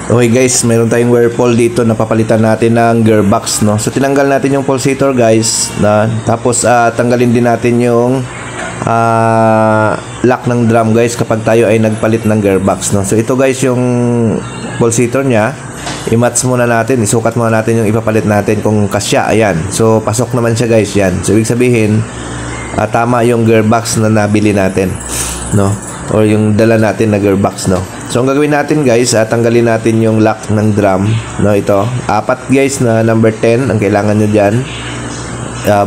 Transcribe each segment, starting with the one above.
Okay guys, meron tayong Whirlpool dito na papalitan natin ng gearbox, no. So tinanggal natin yung pulsator guys, tapos tanggalin din natin yung lock ng drum guys kapag tayo ay nagpalit ng gearbox, no. So ito guys yung pulsator niya. I-match muna natin, isukat muna natin yung ipapalit natin kung kasya. Ayan. So pasok naman siya guys, yan. So ibig sabihin tama yung gearbox na nabili natin, no, or yung dala natin na gearbox, no. So ang gagawin natin guys, tanggalin natin yung lock ng drum, no. Ito, 4 guys na number 10 ang kailangan nyo dyan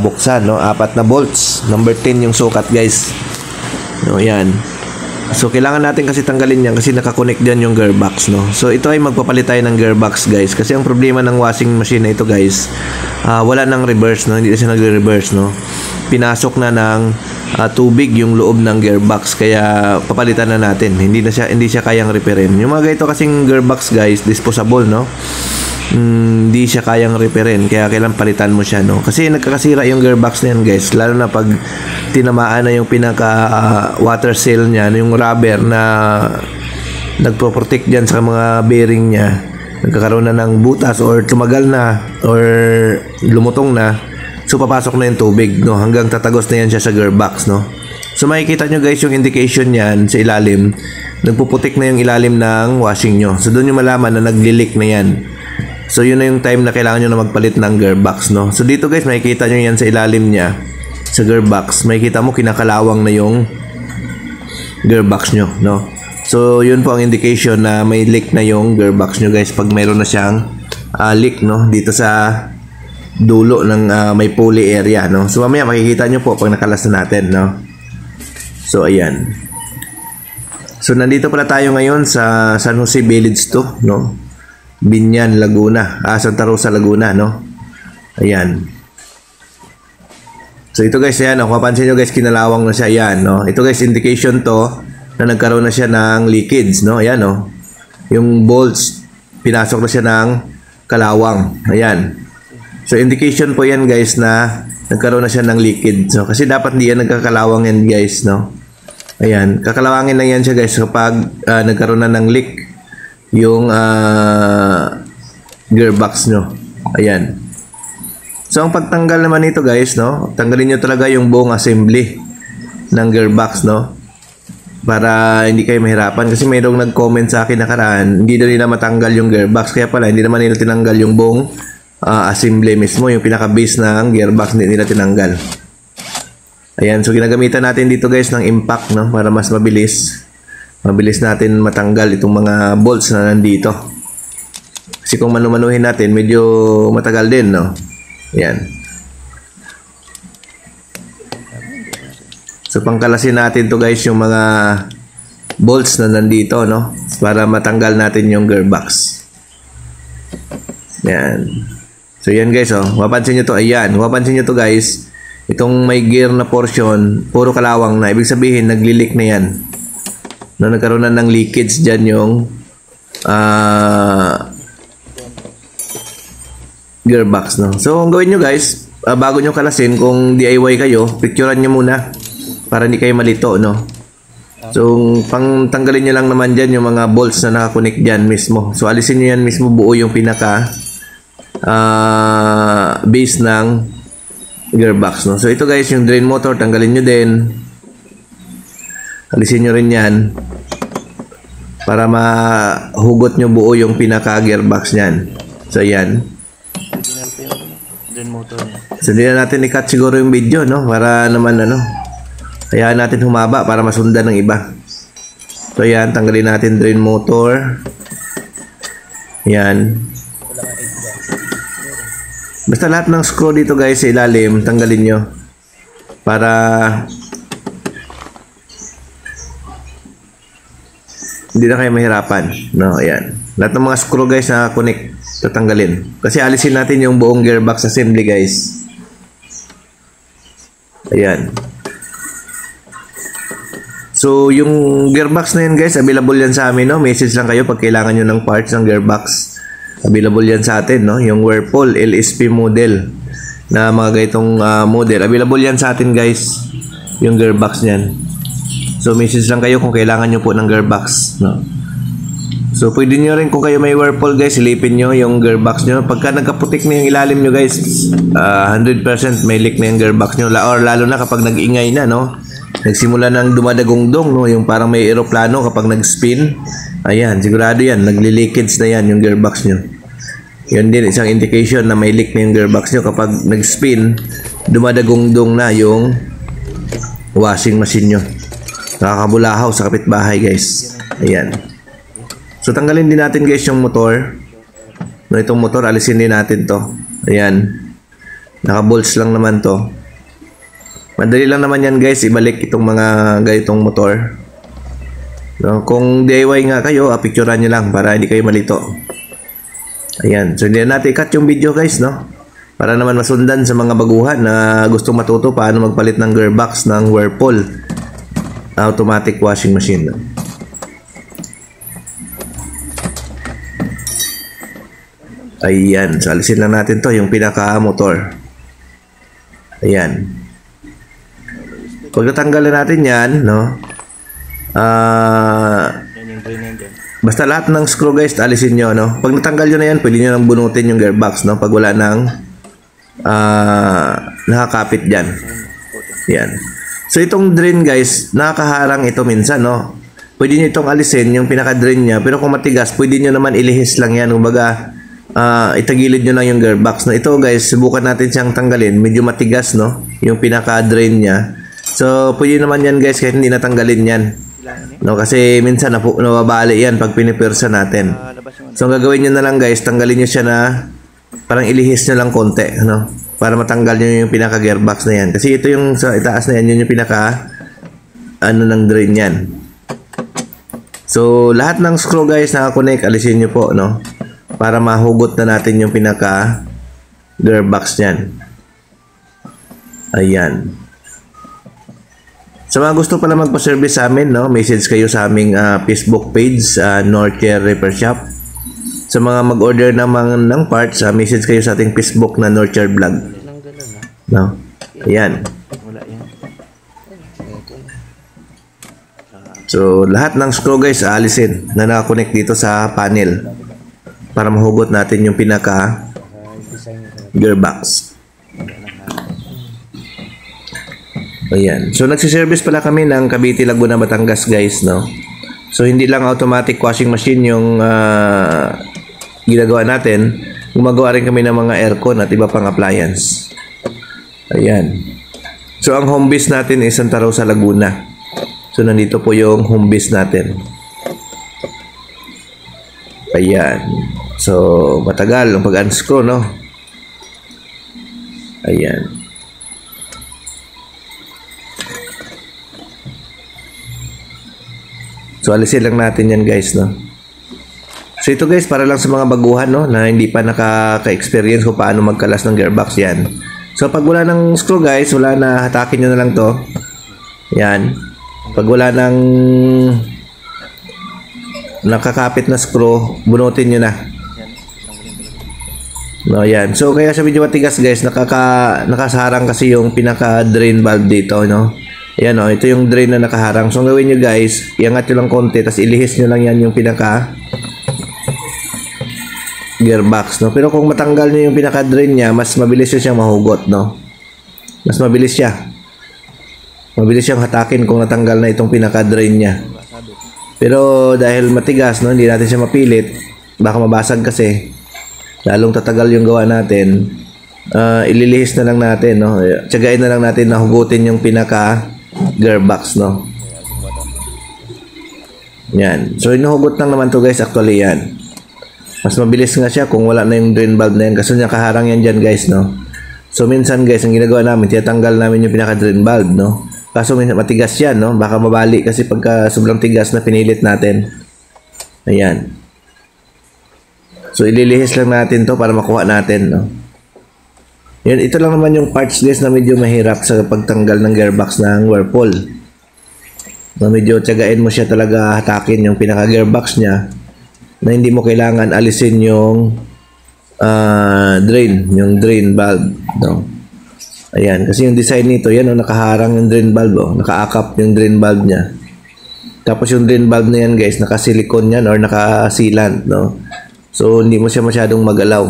buksan, no. 4 na bolts, number 10 yung sukat guys, no. Yan. So kailangan natin kasi tanggalin yan kasi nakakonect dyan yung gearbox, no. So ito ay magpapalit tayo ng gearbox guys, kasi ang problema ng washing machine na ito guys, wala nang reverse, no. Hindi na siya nagre-reverse, no. Pinasok na ng tubig yung loob ng gearbox, kaya papalitan na natin. Hindi siya kayang repairin. Yung mga ganito kasing gearbox guys, disposable, no. Hindi siya kayang repairin, kaya kailangan palitan mo siya, no. Kasi nagkakasira yung gearbox na yan guys, lalo na pag tinamaan na yung pinaka water seal niya, yung rubber na nagpo-protect diyan sa mga bearing niya, nagkakaroon na ng butas or tumagal na or lumutong na. So papasok na yung tubig, no, hanggang tatagos na yan siya sa gearbox, no. So makikita nyo guys yung indication yan sa ilalim, nagpuputik na yung ilalim ng washing nyo. So doon yung malaman na nagli-leak na yan. So yun na yung time na kailangan nyo na magpalit ng gearbox, no. So dito guys makikita nyo yan sa ilalim niya, sa gearbox. Makikita mo kinakalawang na yung gearbox nyo, no. So yun po ang indication na may leak na yung gearbox nyo guys, pag mayroon na siyang leak, no, dito sa dulo ng may pulley area, no. So mamaya makikita nyo po pag nakalas na natin, no. So ayan. So nandito pala tayo ngayon sa San Jose Village to, no. Binyan, Laguna. Santa Rosa, Laguna, no. Ayan. So ito guys, ayan, kung mapansin nyo guys, kinalawang na siya, ayan, no. Ito guys, indication to na nagkaroon na siya ng leakage, no. Ayan, no. Yung bolts, pinasok na siya ng kalawang. Ayan. So indication po yan guys na nagkaroon na siya ng leakage. So kasi dapat hindi yan nagkakalawang yan guys, no. Ayan, kakalawangin lang yan siya guys kapag nagkaroon na ng leak yung gearbox nyo. Ayan. So ang pagtanggal naman nito guys, no, tanggalin nyo talaga yung buong assembly ng gearbox, no, para hindi kayo mahirapan. Kasi mayroong nag-comment sa akin nakaraan, hindi na nila matanggal yung gearbox, kaya pala hindi naman nila tinanggal yung buong assembly mismo, yung pinaka-base ng gearbox hindi nila tinanggal. Ayan, so ginagamitan natin dito guys ng impact, no, para mas mabilis natin matanggal itong mga bolts na nandito. Kasi kung manumanuhin natin, medyo matagal din, no. Ayan. So pangkalasin natin to guys yung mga bolts na nandito, no, para matanggal natin yung gearbox. Ayan. So yan guys, mapansin nyo to, ayan, mapansin nyo to guys, itong may gear na portion, puro kalawang na, ibig sabihin nagli-leak na yan, no, nagkaroon na ng leakage dyan yung gearbox, no. So ang gawin nyo guys, bago nyo kalasin, kung DIY kayo, picturean nyo muna para hindi kayo malito, no. So pang tanggalin nyo lang naman dyan yung mga bolts na nakakonect dyan mismo. So alisin nyo yan mismo, buo yung pinaka base ng gearbox, no. So ito guys, yung drain motor, tanggalin nyo din, alisin nyo rin yan para mahugot nyo buo yung pinaka gearbox nyan. So yan. So hindi na natin i-cut siguro yung video, no, para naman kaya natin humaba para masundan ng iba. So yan, tanggalin natin drain motor. Yan. Basta lahat ng screw dito guys sa ilalim, tanggalin nyo para hindi na kayo mahirapan, no. Ayan. Lahat ng mga screw guys na connect, tatanggalin. Kasi alisin natin yung buong gearbox assembly guys. Ayan. So yung gearbox na yan guys, available yan sa amin, no. Message lang kayo pag kailangan nyo ng parts ng gearbox. Available yan sa atin, no? Yung Whirlpool LSP model na mga ganitong model. Available yan sa atin guys, yung gearbox niyan. So message lang kayo kung kailangan nyo po ng gearbox, no? So pwede nyo rin kung kayo may Whirlpool guys, silipin nyo yung gearbox nyo. Pagka nagkaputik na yung ilalim nyo guys, 100% may leak na yung gearbox nyo. Or lalo na kapag nag-ingay na, no? Nagsimula ng dumadagongdong, no? Yung parang may eroplano kapag nag-spin. Ayan, sigurado yan, nagli-leakage na yan yung gearbox nyo. Yun din, isang indication na may leak na yung gearbox nyo. Kapag nag-spin, dumadagongdong na yung washing machine nyo. Nakakabulahaw sa kapitbahay guys. Ayan. So tanggalin din natin guys yung motor. No, itong motor alisin din natin to. Ayan. Naka-bolts lang naman to. Madali lang naman yan guys, ibalik itong mga ganitong motor. No, kung DIY nga kayo, picturean nyo lang para hindi kayo malito. Ayan. So hindi na natin i-cut yung video guys, no? Para naman masundan sa mga baguhan na gustong matuto paano magpalit ng gearbox ng Whirlpool automatic washing machine. No? Ayan, so alisin lang natin to, yung pinaka-motor. Ayan. Pag natanggalan natin yan, no? Basta lahat ng screw guys, alisin nyo, no? Pag natanggal nyo na yan, pwede nyo nang bunutin yung gearbox, no? Pag wala nang nakakapit dyan. Ayan. So itong drain guys, nakakaharang ito minsan, no? Pwede nyo itong alisin, yung pinaka-drain nya. Pero kung matigas, pwede nyo naman ilihis lang yan. Kumbaga, itagilid nyo lang yung gearbox. No? Ito guys, subukan natin siyang tanggalin. Medyo matigas, no? Yung pinaka-drain nya. So, pwede naman yan guys, kahit hindi natanggalin yan. No? Kasi minsan nababali yan pag pinipirsa natin. So, ang gagawin nyo na lang guys, tanggalin nyo siya na parang ilihis nyo lang konti, no? Para matanggal nyo yung pinaka-gearbox na yan. Kasi ito yung sa itaas na yan, yun yung pinaka ng drain yan. So, lahat ng screw guys nakakonect, alisin nyo po, no? Para mahugot na natin yung pinaka gearbox niyan. Ayan. Sa mga gusto pala magpa-service sa amin, no? Message kayo sa aming Facebook page, Northshire Repair Shop. Sa mga mag-order naman ng parts, message kayo sa ating Facebook na Northshire Vlog. No? Ayan. So, lahat ng screw guys, aalisin na nakakonect dito sa panel para mahugot natin yung pinaka gearbox. Ayan. So, nagsiservice pala kami ng Cavite, Laguna, Batangas guys, no? So, hindi lang automatic washing machine yung ginagawa natin. Gumagawa rin kami ng mga aircon at iba pang appliance. Ayan. So, ang home base natin is Santa Rosa, Laguna. So, nandito po yung home base natin. Ayan. So, matagal ang pag-unscrew, no? Ayan. So, alisin lang natin yan, guys, no? So, ito, guys, para lang sa mga baguhan, no? Na hindi pa nakaka-experience kung paano magkalas ng gearbox, yan. So, pag wala ng screw, guys, wala na, hatakin nyo na lang to. Yan. Pag wala ng nakakapit na screw, bunutin nyo na. No, yan. So, kaya sa medyo matigas, guys, nakasarang kasi yung pinaka-drain valve dito, no? Ayan, no? Ito yung drain na nakaharang. So, ang gawin nyo, guys, iangat nyo lang konti, tapos ilihis nyo lang yan yung pinaka gearbox, no? Pero kung matanggal nyo yung pinaka-drain nya, mas mabilis yun siyang mahugot, no? Mas mabilis siya. Mabilis siyang hatakin kung natanggal na itong pinaka-drain nya. Pero dahil matigas, no? Hindi natin siya mapilit. Baka mabasag kasi. Lalong tatagal yung gawa natin. Ililihis na lang natin, no? Tiyagain na lang natin na hugutin yung pinaka-gearbox, no? Yan. So, inuhugot lang naman to guys, actually yan. Mas mabilis nga siya kung wala na yung drain valve na yan. Kasi nakaharang yan dyan, guys, no? So, minsan, guys, ang ginagawa namin, tinatanggal namin yung pinaka-drain valve, no? Kaso, matigas yan, no? Baka mabali kasi pagka sobrang tigas na pinilit natin. Ayan. So, ililihis lang natin to para makuha natin, no? Yan, ito lang naman yung parts, guys, na medyo mahirap sa pagtanggal ng gearbox ng Whirlpool. Na medyo tiyagain mo siya talaga hatakin yung pinaka-gearbox niya. Na hindi mo kailangan alisin yung yung drain valve, no? Ayan, kasi yung design nito, yan, oh, nakaharang yung drain valve, oh, nakaakap yung drain valve niya. Tapos yung drain valve na yan guys, naka-silicone yan or naka-sealant, no? So hindi mo siya masyadong magalaw.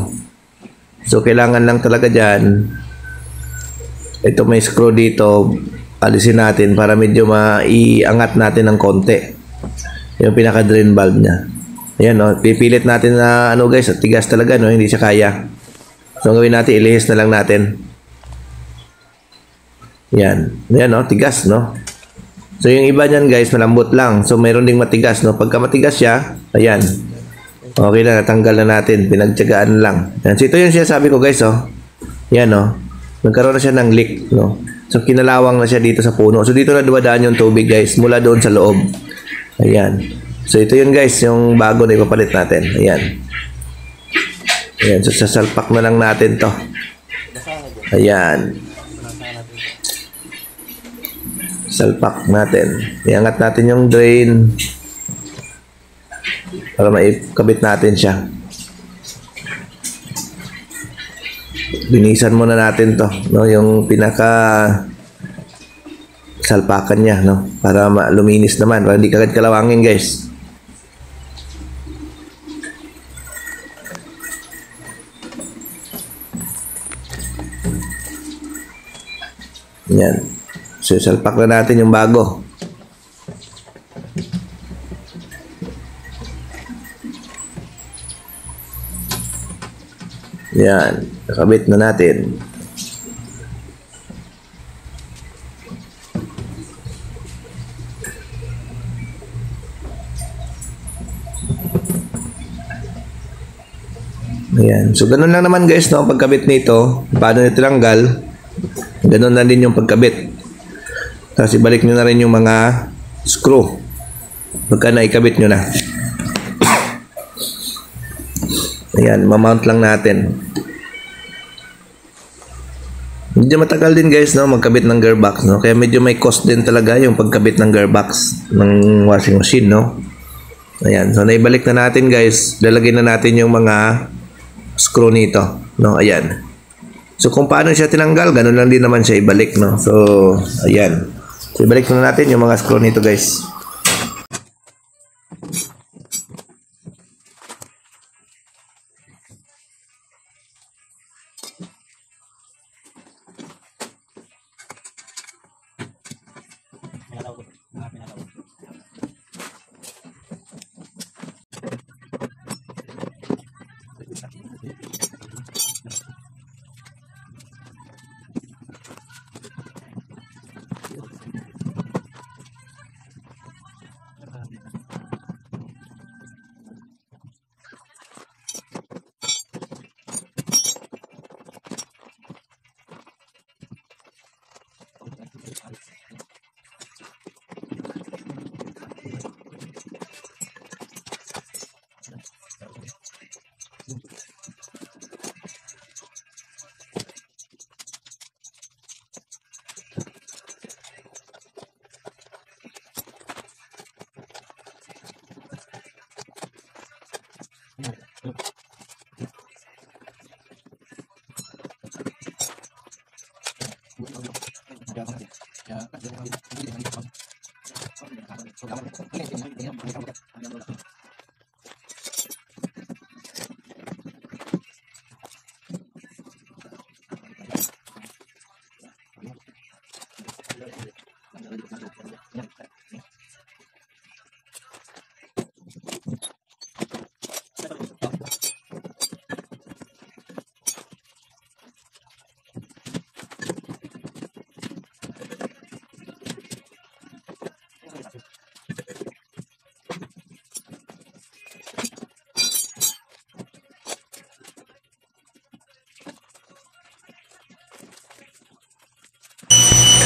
So kailangan lang talaga dyan, ito may screw dito, alisin natin para medyo maiangat natin ng konti yung pinaka-drain valve niya. Ayan, no? Pipilit natin na ano guys, at tigas talaga, no? Hindi siya kaya. So ang gawin natin, ilihis na lang natin. Yan. Ayan, no? Tigas, no? So yung iba niyan guys, malambot lang. So mayroon ding matigas, no? Pagka matigas siya, ayan. Okay na, natanggal na natin. Pinagtiyagaan lang. Ayan. So ito yung sinasabi ko guys, oh. Yan, no? Nagkaroon na siya ng leak, no? So kinalawang na siya dito sa puno. So dito na dumadaan yung tubig guys, mula doon sa loob. Ayan. So ito yun guys, yung bago na ipapalit natin. Ayan. Ayan. So sasalpak na lang natin to. Ayan. Salpak natin. Iangat natin yung drain para maikabit natin siya. Linisan muna natin to, no, yung pinaka salpakan niya, no, para luminis naman, para hindi kagad kalawangin guys. Yan. So, salpak na natin yung bago. Yan. Nakabit na natin. Ayan. So, ganun lang naman guys, no? Pagkabit nito, paano nito tanggal, ganun na din yung pagkabit. Tapos ibalik nyo na rin yung mga screw pagka naikabit nyo na. Ayan, mamount lang natin. Medyo matagal din guys, no, magkabit ng gearbox, no? Kaya medyo may cost din talaga yung pagkabit ng gearbox ng washing machine, no? Ayan, so naibalik na natin guys. Lalagyan na natin yung mga screw nito, no? Ayan. So kung paano siya tinanggal, ganun lang din naman siya ibalik, no? So, ayan. So, ibalik na natin yung mga screw nito guys.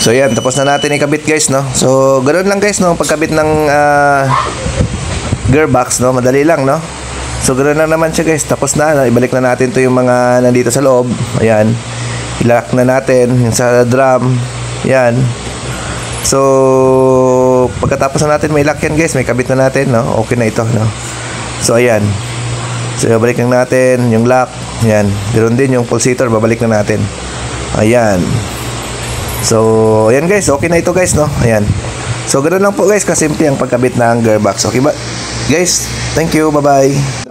So yan, tapos na natin ikabit guys, no. So ganoon lang guys, no, pagkabit ng gearbox, no, madali lang, no. So ganoon lang naman siya guys. Tapos na, ibalik na natin to yung mga nandito sa loob. Ayan. Ilock na natin yung sa drum. Yan. So pagkatapos na natin may lock yan guys, may kabit na natin, no. Okay na ito, no. So ayan. So ibalik na natin yung lock. Yan. Ganoon din yung pulsator, babalik na natin. Ayan. So, ayan guys, okay na ito guys, no? Ayan. So, ganoon lang po guys, kasimple ang pagkabit ng gearbox. Okay ba? Guys, thank you. Bye-bye.